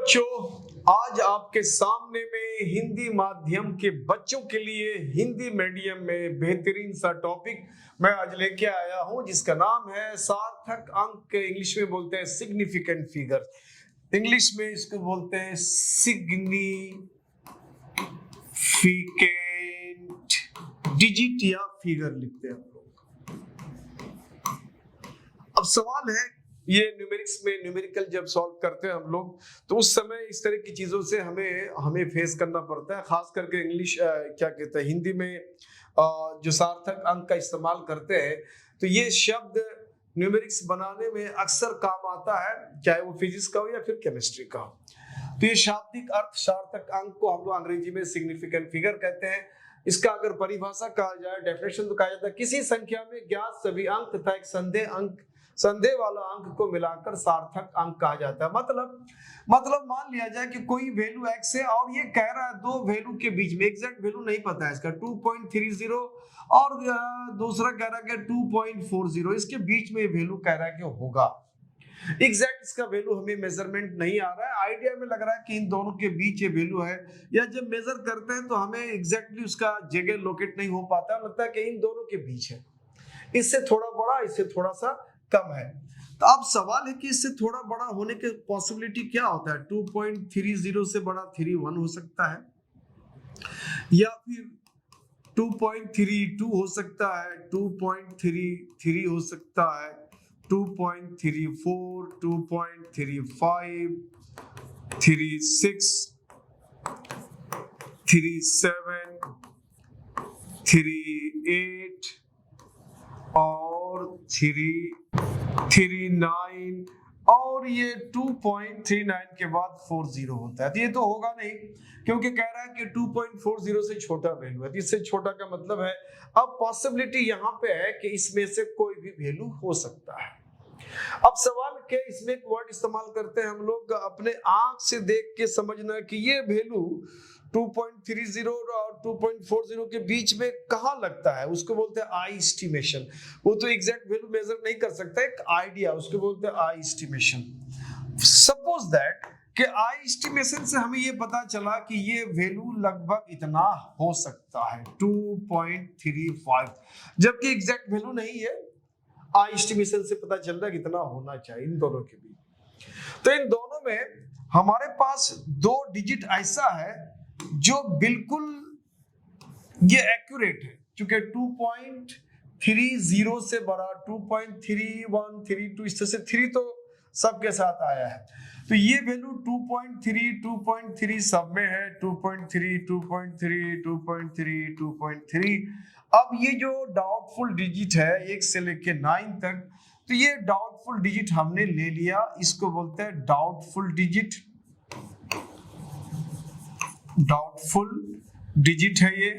बच्चों, आज आपके सामने में हिंदी माध्यम के बच्चों के लिए हिंदी मीडियम में बेहतरीन सा टॉपिक मैं आज लेके आया हूं, जिसका नाम है सार्थक अंक। इंग्लिश में बोलते हैं सिग्निफिकेंट फिगर, इंग्लिश में इसको बोलते हैं सिग्निफिकेंट डिजिट या फिगर लिखते हैं हम लोग। अब सवाल है, ये न्यूमेरिक्स में न्यूमेरिकल जब सॉल्व करते हैं हम लोग, तो उस समय इस तरह की चीजों से हमें फेस करना पड़ता है, खास करके इंग्लिश क्या कहते हैं हिंदी में जो सार्थक अंक का इस्तेमाल करते हैं, तो ये शब्द न्यूमेरिक्स बनाने में अक्सर काम आता है, चाहे वो फिजिक्स का हो या फिर केमिस्ट्री का हो। तो ये शाब्दिक अर्थ सार्थक अंक को हम लोग अंग्रेजी में सिग्निफिकेंट फिगर कहते हैं। इसका अगर परिभाषा कहा जाए, डेफिनेशन तो कहा जाता है किसी संख्या में ज्ञात सभी अंक तथा एक संदेह वाला अंक को मिलाकर सार्थक अंक कहा जाता है। मतलब मान लिया जाए कि कोई वैल्यू x है और ये कह रहा है दो वैल्यू के बीच में, एग्जैक्ट वैल्यू नहीं पता है इसका, 2.30 और दूसरा कह रहा है कि 2.40, इसके बीच में वैल्यू कह रहा है कि होगा। एग्जैक्ट इसका वैल्यू हमें मेजरमेंट नहीं आ रहा है, आइडिया में लग रहा है कि इन दोनों के बीच ये वैल्यू है, या जब मेजर करते हैं तो हमें एग्जैक्टली उसका जगह लोकेट नहीं हो पाता, लगता है कि इन दोनों के बीच है, इससे थोड़ा बड़ा इससे थोड़ा सा कम है। तो अब सवाल है कि इससे थोड़ा बड़ा होने के पॉसिबिलिटी क्या होता है। 2.30 से बड़ा 31 हो सकता है, या फिर 2.32 हो सकता है, 2.33 हो सकता है, 2.34, 2.35, 36, 37, 38 और 339, और ये 2.39 के बाद 40 होता है। तो ये तो होगा नहीं, क्योंकि कह रहा है कि 2.40 से छोटा वैल्यू है, इससे छोटा का मतलब है अब पॉसिबिलिटी यहाँ पे है कि इसमें से कोई भी वैल्यू हो सकता है। अब सवाल के इसमें एक वर्ड इस्तेमाल करते हैं हम लोग, अपने आंख से देख के समझना कि ये वैल्यू 2.30 और 2.40 के बीच में कहाँ लगता है, उसको बोलते हैं आई एस्टिमेशन। वो तो एग्जैक्ट वैल्यू मेजर नहीं कर सकता, एक आइडिया, उसको बोलते हैं आई एस्टिमेशन। सपोज दैट कि आई एस्टिमेशन से हमें ये पता चला कि ये वैल्यू लगभग इतना हो सकता है 2.35, जबकि एग्जैक्ट वैल्यू नहीं है, आई एस्टिमेशन से पता चल रहा है कितना होना चाहिए इन दोनों के बीच। तो इन दोनों में हमारे पास दो डिजिट ऐसा है जो बिल्कुल ये एक्यूरेट है, क्योंकि 2.30 से बड़ा 2.31, 32, इस तरह से 3 तो सबके साथ आया है, तो ये वैल्यू 2.3 सब में है, 2.3, 2.3, 2.3, 2.3। अब ये जो डाउटफुल डिजिट है 1 से लेके 9 तक, तो ये डाउटफुल डिजिट हमने ले लिया, इसको बोलते हैं डाउटफुल डिजिट। डाउटफुल डिजिट है ये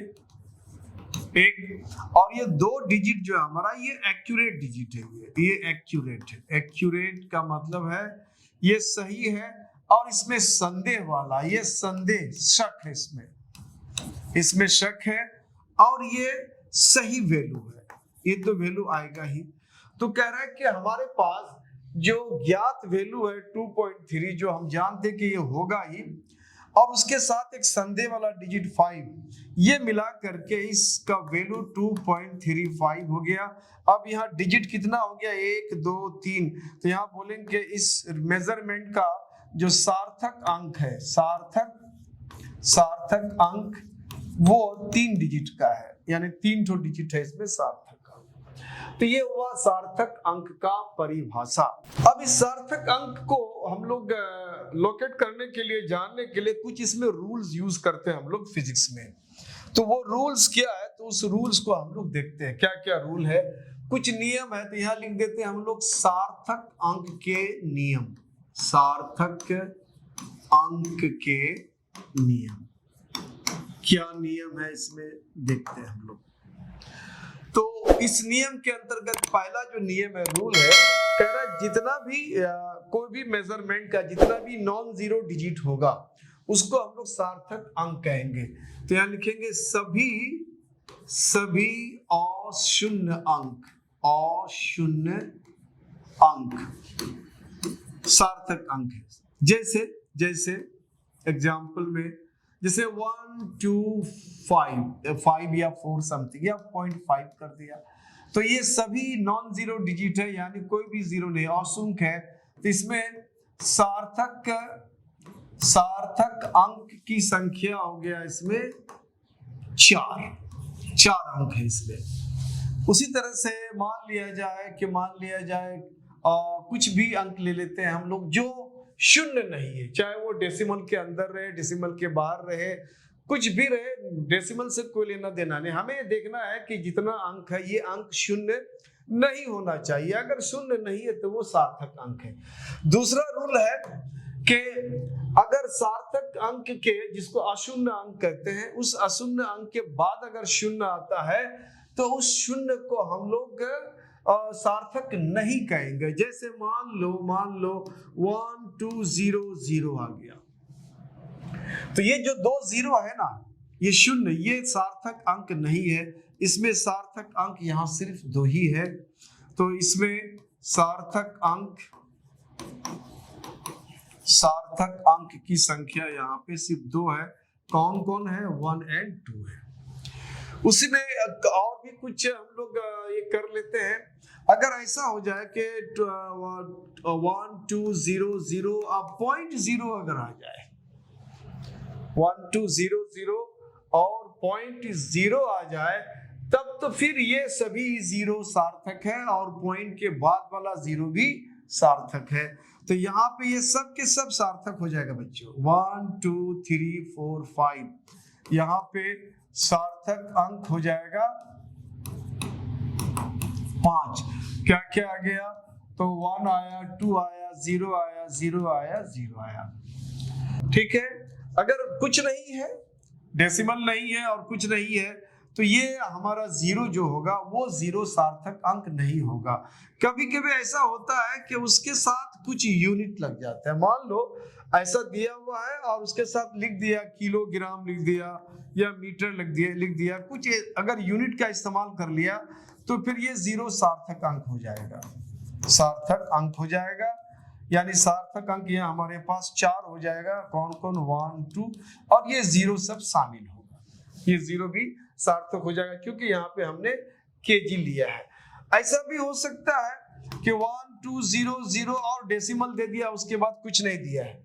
एक, और ये 2 डिजिट जो है हमारा ये एक्यूरेट डिजिट है, ये एक्यूरेट है। एक्यूरेट का मतलब है ये सही है, और इसमें संदेह वाला, ये संदेह शक है, इसमें शक है, और ये सही वैल्यू है, ये तो वैल्यू आएगा ही। तो कह रहा है कि हमारे पास जो ज्ञात वैल्यू है 2.3, जो हम जानते कि ये होगा ही, और उसके साथ एक संदेह वाला डिजिट 5, ये मिला करके इसका वैल्यू 2.35 हो गया। अब यहाँ डिजिट कितना हो गया, 1, 2, 3, तो यहाँ बोलेंगे इस मेजरमेंट का जो सार्थक अंक है, सार्थक अंक वो 3 डिजिट का है, यानी 3 डिजिट है इसमें सार्थक अंक। तो ये हुआ सार्थक अंक का परिभाषा। अब इस सार्थक अंक को हम लोग लोकेट करने के लिए, जानने के लिए कुछ इसमें रूल्स यूज करते हैं हम लोग फिजिक्स में। तो वो रूल्स क्या है, तो उस रूल्स को हम लोग देखते हैं क्या क्या रूल है। कुछ नियम है, तो यहाँ लिख देते हैं हम लोग सार्थक अंक के नियम, सार्थक अंक के नियम। क्या नियम है इसमें देखते हैं हम लोग। तो इस नियम के अंतर्गत पहला जो नियम है, रूल है, कह रहा है जितना भी कोई भी मेजरमेंट का जितना भी नॉन जीरो डिजिट होगा उसको हम लोग सार्थक अंक कहेंगे। तो यहाँ लिखेंगे सभी अशून्य अंक सार्थक अंक है। जैसे एग्जाम्पल में जैसे 1 2 5 या 4 समथिंग या 0.5 कर दिया, तो ये सभी नॉन जीरो डिजिट है, यानी कोई भी जीरो नहीं, असंख्य है। तो इसमें सार्थक अंक की संख्या हो गया इसमें 4 अंक है इसमें। उसी तरह से मान लिया जाए कुछ भी अंक ले लेते हैं हम लोग जो शून्य नहीं है, चाहे वो डेसिमल के अंदर रहे, डेसिमल के बाहर रहे, कुछ भी रहे, डेसिमल से कोई लेना देना नहीं। हमें देखना है कि जितना अंक है ये अंक शून्य नहीं होना चाहिए। अगर शून्य नहीं है तो वो सार्थक अंक है। दूसरा रूल है कि अगर सार्थक अंक के, जिसको अशून्य अंक कहते हैं, उस अशून्य अंक के बाद अगर शून्य आता है तो उस शून्य को हम लोग सार्थक नहीं कहेंगे। जैसे मान लो 1 2 0 0 आ गया, तो ये जो 2 0 है ना, ये शून्य, ये सार्थक अंक नहीं है। इसमें सार्थक अंक यहाँ सिर्फ 2 ही है। तो इसमें सार्थक अंक की संख्या यहाँ पे सिर्फ 2 है। कौन कौन है? 1 और 2 है। उसी में और भी कुछ हम लोग ये कर लेते हैं। अगर ऐसा हो जाए कि 1 2 0 0 अब 0.0 अगर आ जाए, 1 2 0 0 और 0.0 आ जाए, तब तो फिर ये सभी जीरो सार्थक है और पॉइंट के बाद वाला जीरो भी सार्थक है। तो यहाँ पे ये सब के सब सार्थक हो जाएगा बच्चों। 1 2 3 4 5 यहाँ पे सार्थक अंक हो जाएगा 5। क्या क्या आ गया? तो 1 आया, 2 आया, 0 आया, 0 आया, 0 आया। ठीक है। अगर कुछ नहीं है, डेसिमल नहीं है और कुछ नहीं है, तो ये हमारा जीरो जो होगा वो जीरो सार्थक अंक नहीं होगा। कभी कभी ऐसा होता है कि उसके साथ कुछ यूनिट लग जाता है। मान लो ऐसा दिया हुआ है और उसके साथ लिख दिया किलोग्राम, लिख दिया या मीटर लिख दिया कुछ, अगर यूनिट का इस्तेमाल कर लिया तो फिर ये जीरो सार्थक अंक हो जाएगा, सार्थक अंक हो जाएगा। यानी सार्थक अंक यहाँ हमारे पास 4 हो जाएगा। कौन कौन? 1 2 और ये जीरो सब शामिल होगा, ये जीरो भी सार्थक हो जाएगा क्योंकि यहाँ पे हमने केजी लिया है। ऐसा भी हो सकता है कि 1 2 0 0 और डेसिमल दे दिया, उसके बाद कुछ नहीं दिया है,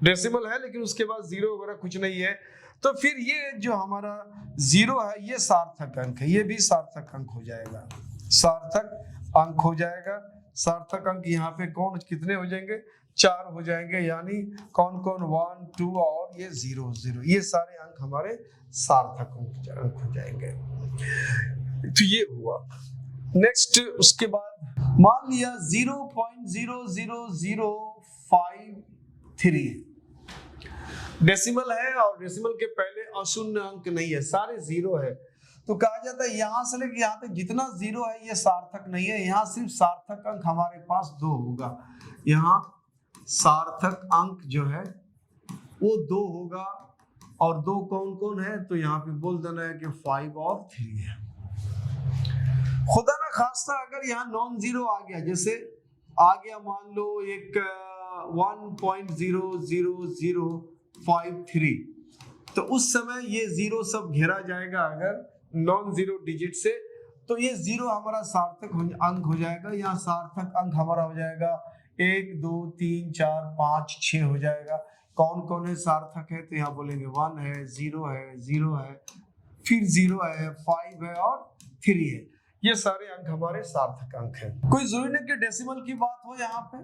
डेसिमल है लेकिन उसके बाद जीरो वगैरह कुछ नहीं है, तो फिर ये जो हमारा जीरो है ये सार्थक अंक है, ये भी सार्थक अंक हो जाएगा, सार्थक अंक हो जाएगा। सार्थक अंक यहाँ पे कौन कितने हो जाएंगे? 4 हो जाएंगे। यानी कौन कौन? 1 2 और ये 0 0, ये सारे अंक हमारे सार्थक अंक हो जाएंगे। तो ये हुआ। नेक्स्ट उसके बाद मान लिया 0.00053 डेसिमल है और डेसिमल के पहले अशून्य अंक नहीं है, सारे जीरो है। तो कहा जाता है यहां से लेकर यहाँ तक जितना जीरो है ये सार्थक नहीं है। यहाँ सिर्फ सार्थक अंक हमारे पास 2 होगा। यहाँ सार्थक अंक जो है वो 2 होगा और 2 कौन कौन है? तो यहाँ पे बोल देना है कि 5 और 3 है। खुदा ना खास्ता अगर यहाँ नॉन जीरो आ गया, जैसे आ गया मान लो एक 1.00053, तो उस समय ये जीरो सब घेरा जाएगा अगर नॉन जीरो डिजिट से, तो ये जीरो हमारा सार्थक अंक हो जाएगा। यहाँ सार्थक अंक हमारा हो जाएगा 1 2 3 4 5 6 हो जाएगा। कौन कौन है सार्थक है? तो यहाँ बोलेंगे 1 है, 0 है, 0 है, फिर 0 है, 5 है और 3 है। ये सारे अंक हमारे सार्थक अंक है। कोई जरूरी नहीं कि डेसिमल की बात हो। यहाँ पे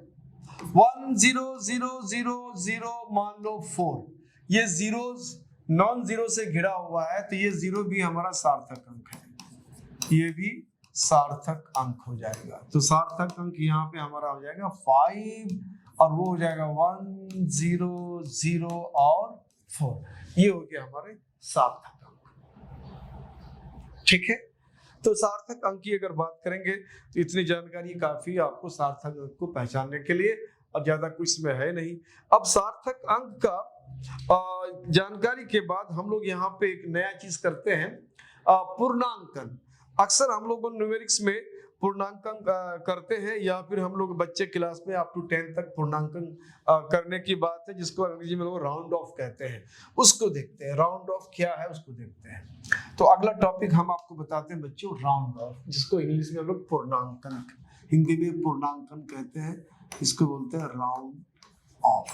1 0 0 0 0 मान लो 4, ये जीरो नॉन जीरो से घिरा हुआ है, तो ये जीरो भी हमारा सार्थक अंक है, ये भी सार्थक अंक हो जाएगा। तो सार्थक अंक यहाँ पे हमारा हो जाएगा 5 और वो हो जाएगा 1 0 0 और 4, ये हो गया हमारे सार्थक अंक। ठीक है। तो सार्थक अंक की अगर बात करेंगे तो इतनी जानकारी काफी आपको सार्थक अंक को पहचानने के लिए, अब ज्यादा कुछ इसमें है नहीं। अब सार्थक अंक का जानकारी के बाद हम लोग यहाँ पे एक नया चीज करते हैं, पूर्णांकन। अक्सर हम लोग न्यूमेरिक्स में पूर्णांकन करते हैं, या फिर हम लोग बच्चे क्लास में अप टू 10 तक पूर्णांकन करने की बात है, जिसको अंग्रेजी में लोग राउंड ऑफ कहते हैं, उसको देखते हैं। राउंड ऑफ क्या है उसको देखते हैं। तो अगला टॉपिक हम आपको बताते हैं बच्चों, राउंड ऑफ, जिसको इंग्लिश में हम लोग पूर्णांकन, हिंदी में पूर्णांकन कहते हैं, इसको बोलते हैं राउंड ऑफ।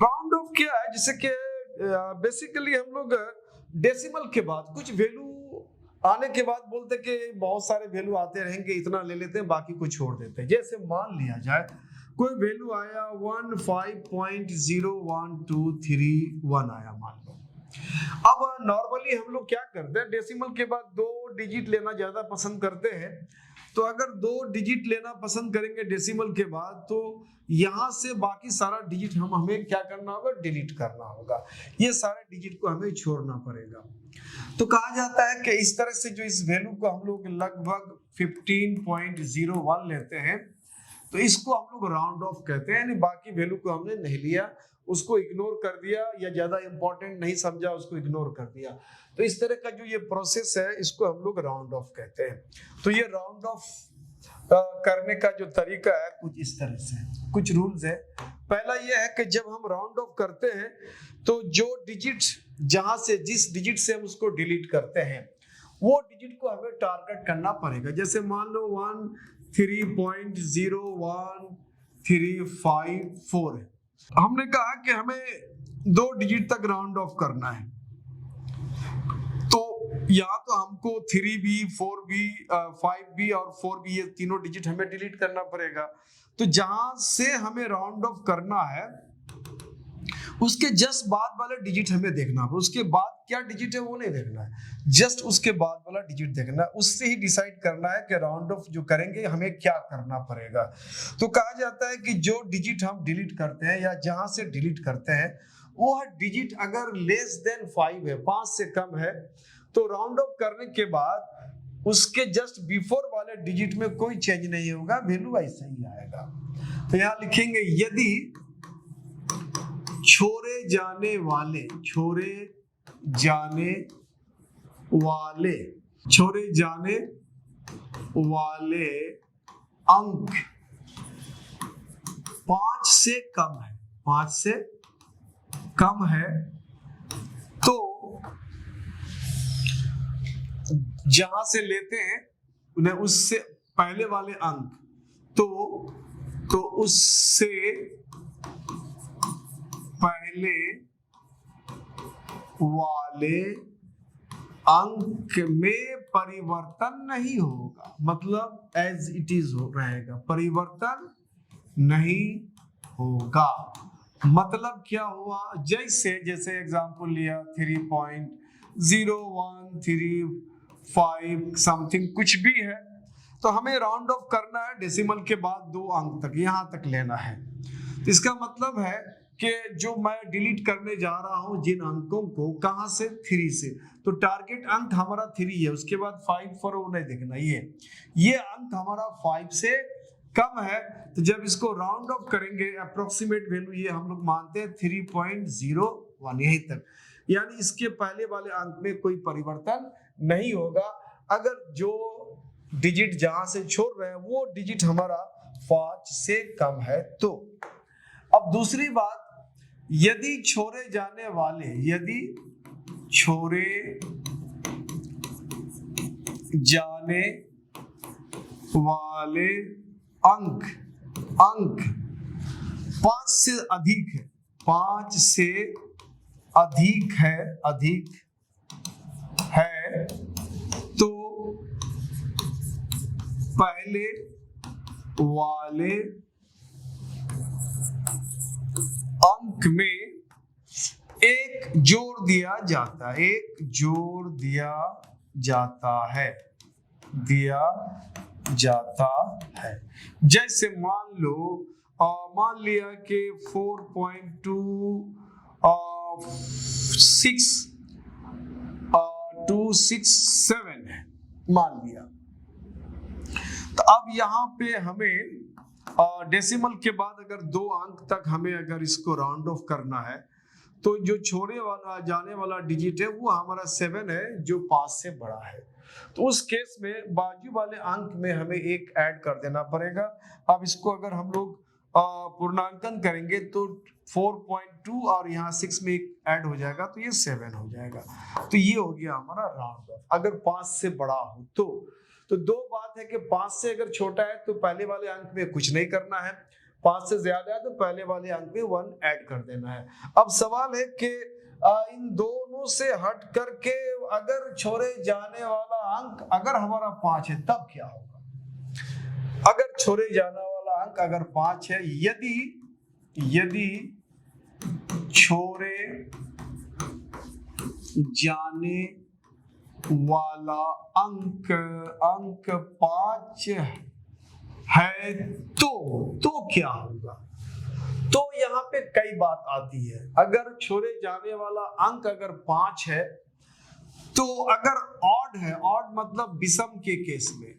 राउंड ऑफ क्या है, जैसे कि बेसिकली हम लोग डेसिमल के बाद कुछ वैल्यू आने के बाद बोलते कि बहुत सारे वैल्यू आते रहेंगे, इतना ले लेते हैं, बाकी को छोड़ देते हैं। जैसे मान लिया जाए कोई वैल्यू आया 15.01231 आया, मान लो। अब नॉर्मली हम लोग क्या करते हैं, डेसिमल के बाद 2 डिजिट लेना ज्यादा पसंद करते हैं। तो अगर 2 डिजिट लेना पसंद करेंगे डेसिमल के बाद, तो यहाँ से बाकी सारा डिजिट हमें क्या करना होगा, डिलीट करना होगा। ये सारे डिजिट को हमें छोड़ना पड़ेगा। तो कहा जाता है कि इस तरह से जो इस वैल्यू को हम लोग लगभग 15.01 लेते हैं, तो इसको हम लोग राउंड ऑफ कहते हैं। यानी बाकी वैल्यू को हमने नहीं लिया, उसको इग्नोर कर दिया, या ज्यादा इंपॉर्टेंट नहीं समझा उसको इग्नोर कर दिया। तो इस तरह का जो ये प्रोसेस है, इसको हम लोग राउंड ऑफ कहते हैं। तो ये राउंड ऑफ करने का जो तरीका है कुछ इस तरह से, कुछ रूल्स है। पहला ये है कि जब हम राउंड ऑफ करते हैं, तो जो डिजिट जहां से, जिस डिजिट से हम उसको डिलीट करते हैं, वो डिजिट को हमें टारगेट करना पड़ेगा। जैसे मान लो 13.01354 है, हमने कहा कि हमें 2 डिजिट तक राउंड ऑफ करना है। तो या तो हमको 3B, 4B, 5B और 4B, ये तीनों डिजिट हमें डिलीट करना पड़ेगा। तो जहां से हमें राउंड ऑफ करना है, उसके जस्ट बाद वाला डिजिट हमें देखना है। उसके बाद क्या डिजिट है वो नहीं देखना है, जस्ट उसके बाद वाला डिजिट देखना है। उससे ही डिसाइड करना है कि राउंड ऑफ जो करेंगे हमें क्या करना पड़ेगा। तो कहा जाता है कि जो डिजिट हम डिलीट करते हैं या जहां से डिलीट करते हैं, वो डिजिट अगर लेस देन 5 है, 5 से कम है, तो राउंड ऑफ करने के बाद उसके जस्ट बिफोर वाले डिजिट में कोई चेंज नहीं होगा, वैल्यू ऐसा ही आएगा। तो यहाँ लिखेंगे यदि छोड़े जाने वाले अंक 5 से कम है, तो जहां से लेते हैं उन्हें उससे पहले वाले अंक, तो उससे पहले वाले अंक में परिवर्तन नहीं होगा, मतलब एज इट इज रहेगा, परिवर्तन नहीं होगा। मतलब क्या हुआ, जैसे एग्जांपल लिया 3.0135 समथिंग कुछ भी है, तो हमें राउंड ऑफ करना है डेसिमल के बाद 2 अंक तक, यहां तक लेना है। इसका मतलब है कि जो मैं डिलीट करने जा रहा हूं जिन अंकों को, कहां से, 3 से, तो टारगेट अंक हमारा 3 है, उसके बाद 5 4 नहीं देखना। ये अंक हमारा 5 से कम है, तो जब इसको राउंड ऑफ करेंगे अप्रोक्सीमेट वैल्यू ये हम लोग मानते हैं 3.01 यहीं तक, यानी इसके पहले वाले अंक में कोई परिवर्तन नहीं होगा अगर जो डिजिट जहां से छोड़ रहे हैं वो डिजिट हमारा 5 से कम है। तो अब दूसरी बात, यदि छोड़े जाने वाले अंक 5 से अधिक है, तो पहले वाले अंक में एक जोड़ दिया जाता है। जैसे मान लिया कि 4.2627 है, मान लिया। तो अब यहाँ पे हमें डेसिमल के बाद अगर 2 अंक तक हमें अगर इसको राउंड ऑफ करना है, तो जो छोड़े वाला जाने वाला डिजिट है वो हमारा 7 है, जो 5 से बड़ा है। तो उस केस में बाजू वाले अंक में हमें एक ऐड कर देना पड़ेगा। अब इसको अगर हम लोग पूर्णांकन करेंगे तो 4.2 और यहाँ 6 में एक ऐड हो जाएगा तो ये 7 हो जाएगा। तो ये हो गया हमारा राउंड ऑफ। अगर 5 से बड़ा हो तो दो बात है कि 5 से अगर छोटा है तो पहले वाले अंक में कुछ नहीं करना है, 5 से ज्यादा है तो पहले वाले अंक में 1 ऐड कर देना है। अब सवाल है कि इन दोनों से हट करके अगर छोड़े जाने वाला अंक अगर हमारा 5 है तब क्या होगा। अगर छोड़े जाने वाला अंक अगर 5 है, यदि छोड़े जाने वाला अंक 5 है तो क्या होगा। तो यहाँ पे कई बात आती है। अगर छोड़े जाने वाला अंक अगर 5 है तो अगर ऑड है, ऑड मतलब विषम के केस में,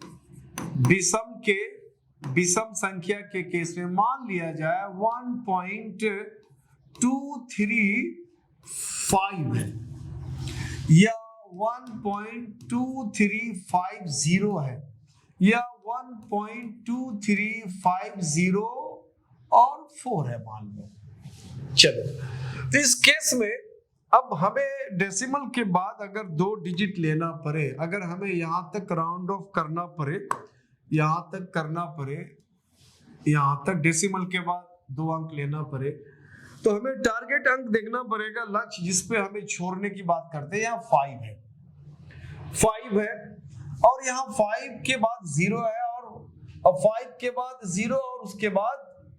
विषम संख्या के केस में मान लिया जाए 1.235 है या 1.2350 है या 1.2350 और 4 है मान लो। चलो, तो इस केस में अब हमें डेसिमल के बाद अगर 2 डिजिट लेना पड़े, अगर हमें यहां तक राउंड ऑफ करना पड़े, यहां तक डेसिमल के बाद 2 अंक लेना पड़े, तो हमें टारगेट अंक देखना पड़ेगा, लक्ष्य जिसपे हमें छोड़ने की बात करते हैं। यहाँ 5 है और यहाँ 5 के बाद 0 है और 5 के बाद 0 और उसके बाद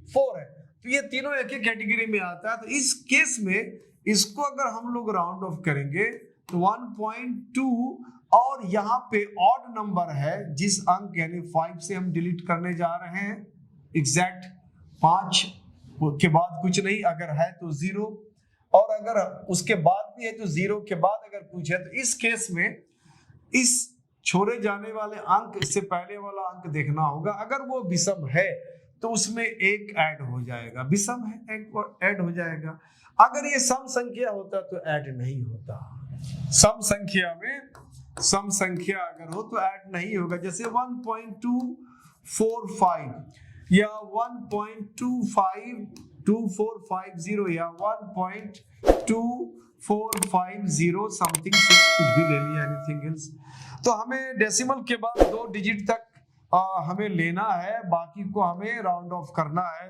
4 है, तो ये तीनों एक ही कैटेगरी में आता है। तो इस केस में इसको अगर हम लोग राउंड ऑफ करेंगे तो 1.2 और यहाँ पे ऑड नंबर है जिस अंक यानी 5 से हम डिलीट करने जा रहे हैं, एग्जैक्ट 5 के बाद कुछ नहीं, अगर है तो 0 और अगर उसके बाद भी है तो 0 के बाद अगर कुछ है। तो इस केस में इस छोड़े जाने वाले अंक से पहले वाला अंक देखना होगा। अगर वो विषम है तो उसमें एक ऐड हो जाएगा, विषम है एक ऐड हो जाएगा। अगर ये सम संख्या होता तो ऐड नहीं होता। सम संख्या अगर हो तो ऐड नहीं होगा। जैसे 1.245 या 1.252450 या 1.2450 समथिंग, कुछ भी ले लिया, एनीथिंग एल्स। तो हमें डेसिमल के बाद 2 डिजिट तक हमें लेना है, बाकी को हमें राउंड ऑफ करना है।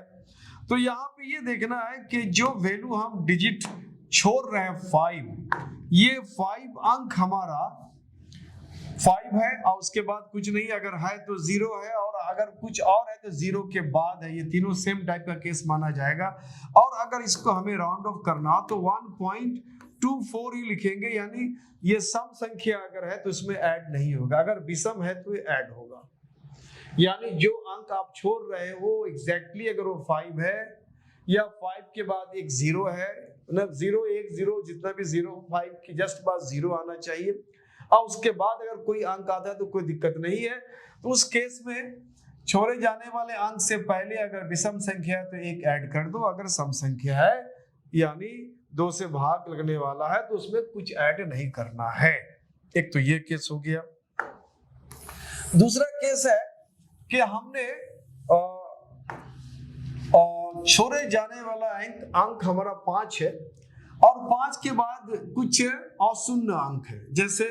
तो यहाँ पे ये देखना है कि जो वैल्यू हम डिजिट छोड़ रहे हैं 5, ये 5 अंक हमारा 5 है और उसके बाद कुछ नहीं, अगर है तो 0 है और अगर कुछ और है तो 0 के बाद है। ये तीनों सेम टाइप का केस माना जाएगा। और अगर इसको हमें राउंड ऑफ करना तो 1.24 ही लिखेंगे, यानी ये सम संख्या अगर है तो इसमें ऐड नहीं होगा, अगर विषम है तो ये ऐड होगा। यानी जो अंक आप छोड़ रहे हैं वो एग्जैक्टली अगर वो 5 है या 5 के बाद एक 0 है, मतलब 0 1 0 जितना भी 0, 5 की जस्ट बाद 0 आना चाहिए और उसके बाद अगर कोई अंक आता है तो कोई दिक्कत नहीं है। तो उस केस में छोड़े जाने वाले अंक से पहले अगर विषम संख्या है तो एक ऐड कर दो, अगर सम संख्या है यानी 2 से भाग लगने वाला है तो उसमें कुछ ऐड नहीं करना है। एक तो ये केस हो गया। दूसरा केस है कि हमने छोड़े जाने वाला अंक हमारा 5 है और 5 के बाद कुछ अशून्य अंक है। जैसे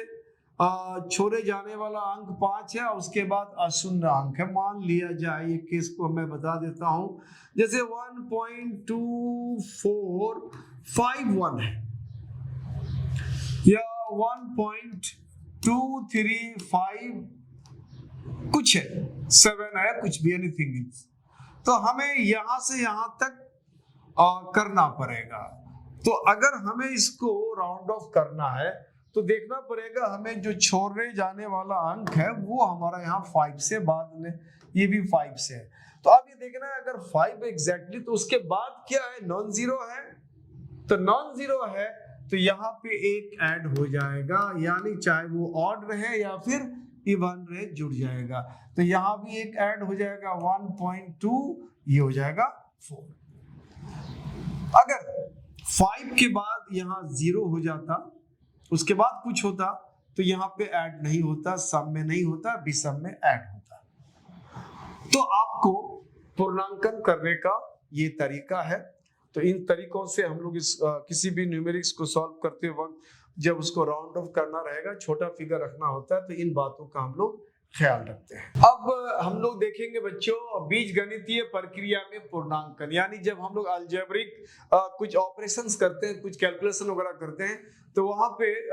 छोड़े जाने वाला अंक 5 है और उसके बाद अशून्य अंक है। मान लिया जाए, ये केस को मैं बता देता हूं, जैसे 1.2451 है या 1.235 कुछ है, 7 है, कुछ भी, एनीथिंग एल्स। तो हमें यहां से यहां तक करना पड़ेगा। तो अगर हमें इसको राउंड ऑफ करना है तो देखना पड़ेगा हमें जो छोड़ने जाने वाला अंक है वो हमारा यहाँ 5 से बाद में, ये भी 5 से है। तो अब ये देखना है अगर 5 एग्जैक्टली तो उसके बाद क्या है, नॉन जीरो है। तो नॉन जीरो है तो यहाँ पे एक ऐड हो जाएगा, यानी चाहे वो ऑड रहे या फिर इवन रहे जुड़ जाएगा। तो यहाँ भी एक ऐड हो जाएगा 1.2, ये हो जाएगा 4। अगर 5 के बाद यहाँ 0 हो जाता, उसके बाद कुछ होता तो यहाँ पे ऐड नहीं होता, सम में नहीं होता, विषम में ऐड होता। तो आपको पूर्णांकन करने का ये तरीका है। तो इन तरीकों से हम लोग इस किसी भी न्यूमेरिक्स को सॉल्व करते वक्त जब उसको राउंड ऑफ करना रहेगा, छोटा फिगर रखना होता है, तो इन बातों का हम लोग ख्याल रखते हैं। अब हम लोग देखेंगे बच्चों बीजगणितीय प्रक्रिया में पूर्णांकन, यानी जब हम लोग अलजेब्रिक कुछ ऑपरेशंस करते हैं, कुछ कैलकुलेशन वगैरह करते हैं, तो वहां पे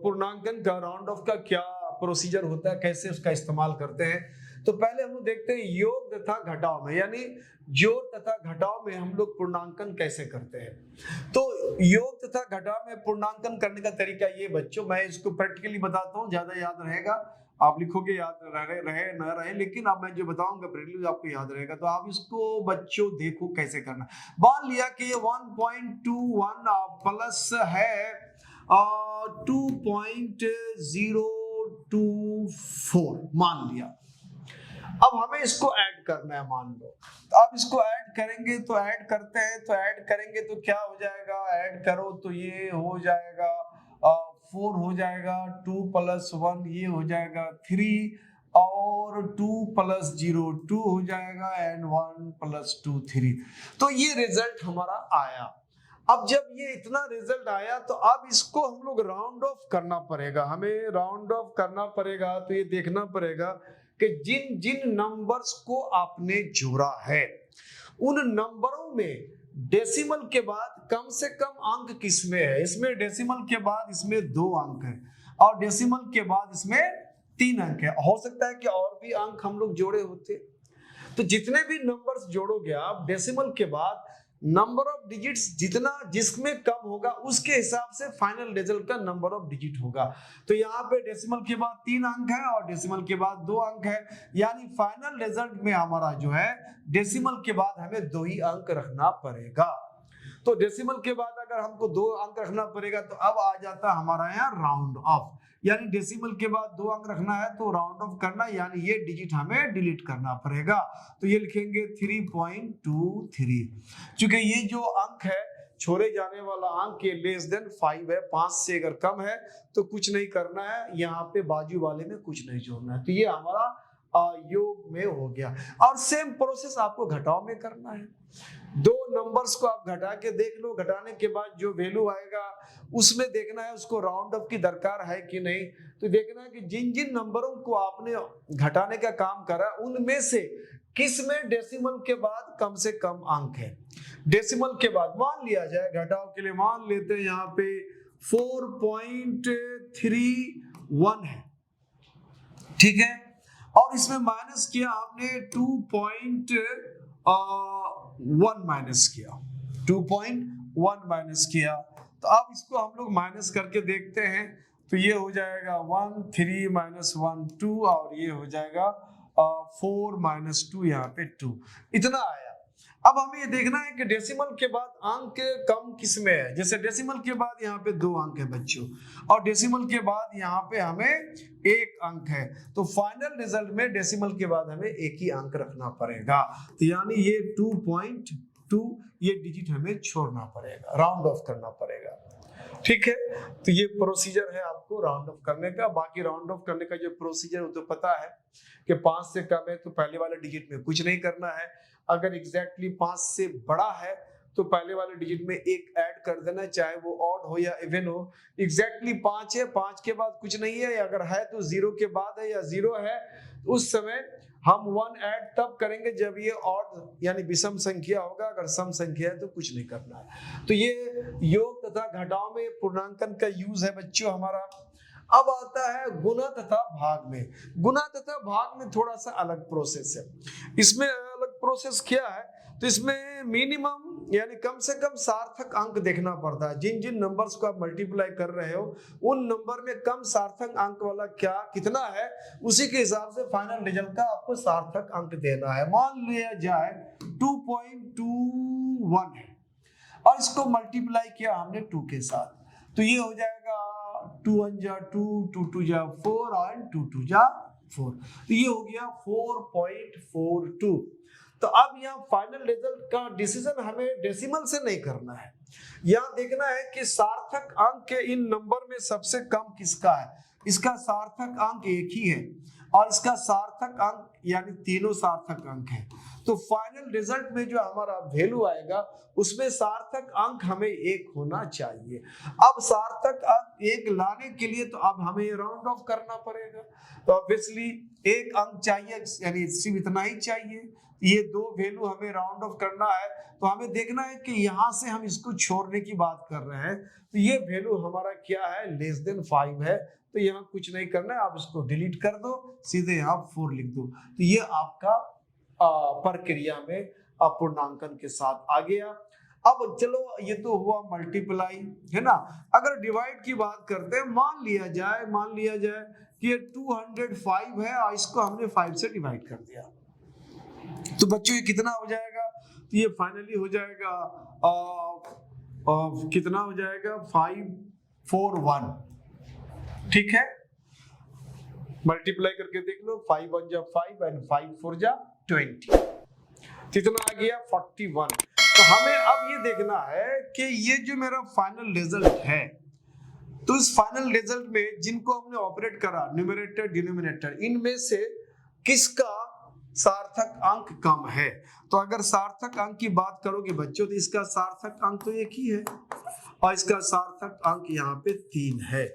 पूर्णांकन का राउंड ऑफ का क्या प्रोसीजर होता है, कैसे उसका इस्तेमाल करते हैं। तो पहले हम लोग देखते हैं योग तथा घटाव में, यानी जोड़ तथा घटाव में हम लोग पूर्णांकन कैसे करते हैं। तो योग तथा घटाव में पूर्णांकन करने का तरीका ये बच्चों, मैं इसको प्रैक्टिकली बताता हूँ, ज्यादा याद रहेगा, आप लिखोगे याद रहे न रहे, लेकिन अब मैं जो बताऊंगा प्रैक्टिकली आपको याद रहेगा। तो आप इसको बच्चों देखो कैसे करना। मान लिया कि ये 1.21 प्लस है 2.024 मान लिया। अब हमें इसको ऐड करना है, मान लो। तो अब इसको ऐड करेंगे, तो ऐड करते हैं, तो ऐड करेंगे तो क्या हो जाएगा, ऐड करो तो ये हो जाएगा 4 हो जाएगा, 2 + 1 ये हो जाएगा 3, और 2 + 0 2 हो जाएगा, एंड 1 + 2 3। तो ये रिजल्ट हमारा आया। अब जब ये इतना रिजल्ट आया तो अब इसको हम लोग राउंड ऑफ करना पड़ेगा, हमें राउंड ऑफ करना पड़ेगा। तो ये देखना पड़ेगा कि जिन जिन नंबर्स को आपने जोड़ा है उन नंबरों में डेसिमल के बाद कम से कम अंक किसमें है। इसमें डेसिमल के बाद इसमें 2 अंक है, और डेसिमल के बाद इसमें 3 अंक है। हो सकता है कि और भी अंक हम लोग जोड़े होते। तो जितने भी नंबर्स जोड़ोगे आप डेसिमल के बाद, नंबर ऑफ डिजिट्स जितना जिसमें कम होगा उसके हिसाब से फाइनल रिजल्ट का नंबर ऑफ डिजिट होगा। तो यहाँ पे डेसिमल के बाद 3 अंक है और डेसिमल के बाद 2 अंक है, यानी फाइनल रिजल्ट में हमारा जो है डेसिमल के बाद हमें 2 ही अंक रखना पड़ेगा। तो डेसिमल के बाद अगर हमको 2 अंक रखना पड़ेगा तो अब आ जाता है हमारा यहाँ राउंड ऑफ, यानी डेसिमल के बाद 2 अंक रखना है तो राउंड ऑफ करना, यानी ये डिजिट हमें डिलीट करना पड़ेगा। तो ये लिखेंगे 3.23। क्योंकि ये जो अंक है छोड़े जाने वाला अंक ये लेस देन 5 है, 5 से अगर कम है तो कुछ नहीं करना है, यहाँ पे बाजू वाले में कुछ नहीं जोड़ना है। तो ये हमारा योग में हो गया। और सेम प्रोसेस आपको घटाव में करना है। 2 नंबर्स को आप घटा के देख लो, घटाने के बाद जो वैल्यू आएगा उसमें देखना है उसको राउंड ऑफ की दरकार है कि नहीं। तो देखना है कि जिन जिन नंबरों को आपने घटाने का काम करा उनमें से किस में डेसिमल के बाद कम से कम अंक है। डेसिमल के बाद मान लिया जाए, घटाव के लिए मान लेते हैं यहाँ पे 4.31 है, ठीक है, और इसमें माइनस किया आपने 2.1 माइनस किया, 2.1 माइनस किया। तो अब इसको हम लोग माइनस करके देखते हैं। तो ये हो जाएगा 1 3 - 1 2, और ये हो जाएगा 4 - 2, यहाँ पे 2 इतना आया। अब हमें ये देखना है कि डेसिमल के बाद अंक कम किस में है। जैसे डेसिमल के बाद यहाँ पे 2 अंक है बच्चों, और डेसिमल के बाद यहाँ पे हमें 1 अंक है। तो फाइनल रिजल्ट में डेसिमल के बाद हमें 1 ही अंक रखना पड़ेगा। तो यानी ये 2.2 ये डिजिट हमें छोड़ना पड़ेगा, राउंड ऑफ करना पड़ेगा, ठीक है। तो ये प्रोसीजर है आपको राउंड ऑफ करने का। बाकी राउंड ऑफ करने का जो प्रोसीजर वो तो पता है कि 5 से कम है तो पहले वाले डिजिट में कुछ नहीं करना है। अगर एग्जैक्टली 5 से बड़ा है तो पहले वाले डिजिट में 1 ऐड कर देना, चाहे वो ऑड हो या इवन हो। एग्जैक्टली 5 है, 5 के बाद कुछ नहीं है, अगर है तो 0 के बाद है या 0 है, उस समय हम 1 ऐड तब करेंगे जब ये ऑड यानी विषम संख्या होगा। अगर सम संख्या है तो कुछ नहीं करना है। तो ये योग तथा घटाव में पूर्णांकन का यूज है बच्चों हमारा। अब आता है गुणा तथा भाग में। गुणा तथा भाग में थोड़ा सा अलग प्रोसेस है। इसमें अलग प्रोसेस क्या है, तो इसमें मिनिमम यानी कम से कम सार्थक अंक देखना पड़ता है। जिन जिन नंबर्स को आप मल्टीप्लाई कर रहे हो उन नंबर में कम सार्थक अंक वाला क्या कितना है, उसी के हिसाब से फाइनल रिजल्ट का आपको सार्थक अंक देना है। मान लिया जाए 2.21 है और इसको मल्टीप्लाई किया हमने 2 के साथ, तो ये हो जाएगा 2 1 जा 2, 2 2 जा 4 और 2 2 जा 4। तो ये हो गया 4.42। तो अब यहाँ फाइनल रिजल्ट का डिसीजन हमें डेसिमल से नहीं करना है, यहाँ देखना है कि सार्थक अंक के इन नंबर में सबसे कम किसका है। इसका सार्थक अंक एक ही है और इसका सार्थक अंक यानी तीनों सार्थक अंक है। तो फाइनल रिजल्ट में जो हमारा वैल्यू आएगा उसमें सार्थक अंक हमें एक होना चाहिए। अब सार्थक अंक एक लाने के लिए तो अब हमें राउंड ऑफ करना पड़ेगा, तो ऑब्वियसली एक अंक चाहिए यानी सिर्फ इतना ही चाहिए। ये दो वैल्यू हमें राउंड ऑफ करना है, तो हमें देखना है कि यहाँ से हम इसको छोड़ने की बात कर रहे हैं, तो ये वैल्यू हमारा क्या है, लेस देन 5 है। तो यहाँ कुछ नहीं करना है, आप इसको डिलीट कर दो, सीधे यहाँ 4 लिख दो। तो ये आपका प्रक्रिया में पूर्णांकन के साथ आ गया। अब चलो ये तो हुआ मल्टीप्लाई, है ना। अगर डिवाइड की बात करते हैं, मान लिया जाए कि ये 205 है और इसको हमने 5 से डिवाइड कर दिया, तो बच्चों ये कितना हो जाएगा, तो ये फाइनली हो जाएगा कितना हो जाएगा 541, ठीक है। मल्टीप्लाई करके देख लो, 5 1 जा 5 एंड 5 4 जा 20, कितना आ गया 41। तो हमें अब ये देखना है कि ये जो मेरा फाइनल रिजल्ट है, तो इस फाइनल रिजल्ट में जिनको हमने ऑपरेट करा न्यूमरेटर डिनोमिनेटर, इनमें से किसका सार्थक अंक कम है। तो अगर सार्थक अंक की बात करोगे बच्चों, तो इसका सार्थक अंक तो एक ही है और इसका सार्थक अंक यहाँ पे 3 है।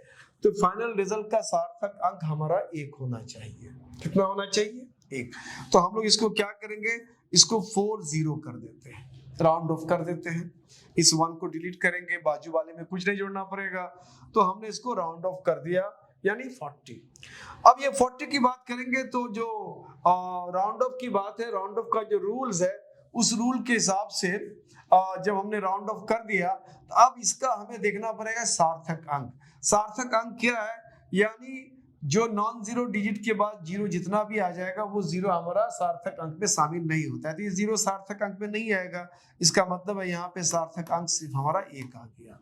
तो फाइनल रिजल्ट का सार्थक अंक हमारा 1 होना चाहिए। कितना होना चाहिए, 1। तो हम लोग इसको क्या करेंगे, इसको 40 कर देते हैं, राउंड ऑफ कर देते हैं। इस 1 को डिलीट करेंगे, बाजू वाले में कुछ नहीं जोड़ना पड़ेगा, तो हमने इसको राउंड ऑफ कर दिया यानी 40। अब ये 40 की बात करेंगे तो जो राउंड ऑफ की बात है, राउंड ऑफ का जो रूल्स है, उस रूल के हिसाब से जब हमने राउंड ऑफ कर दिया, तो अब इसका हमें देखना पड़ेगा सार्थक अंक। सार्थक अंक क्या है, यानी जो नॉन जीरो डिजिट के बाद जीरो जितना भी आ जाएगा वो जीरो हमारा सार्थक अंक में शामिल नहीं होता है, तो ये जीरो सार्थक अंक में नहीं आएगा। इसका मतलब है यहाँ पे सार्थक अंक सिर्फ हमारा 1 आ गया।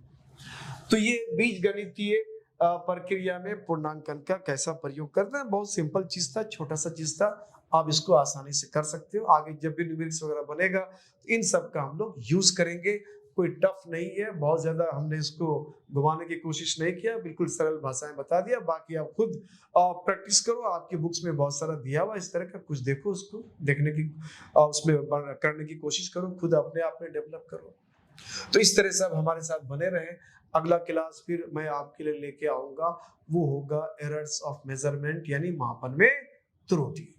तो ये बीजगणितीय प्रक्रिया में पूर्णांकन का कैसा प्रयोग करते हैं, बहुत सिंपल चीज था, छोटा सा चीज था, आप इसको आसानी से कर सकते हो। आगे जब भी न्यूमेरिक्स वगैरह बनेगा तो इन सब का हम लोग यूज करेंगे, कोई टफ नहीं है, बहुत ज्यादा हमने इसको घुमाने की कोशिश नहीं किया, बिल्कुल सरल भाषाएं बता दिया। बाकी आप खुद प्रैक्टिस करो, आपकी बुक्स में बहुत सारा दिया हुआ इस तरह का, कुछ देखो, उसको देखने की उसमें करने की कोशिश करो, खुद अपने आप में डेवलप करो। तो इस तरह से आप हमारे साथ बने रहें। अगला क्लास फिर मैं आपके लिए लेके आऊंगा, वो होगा एरर्स ऑफ मेजरमेंट यानी मापन में त्रुटि।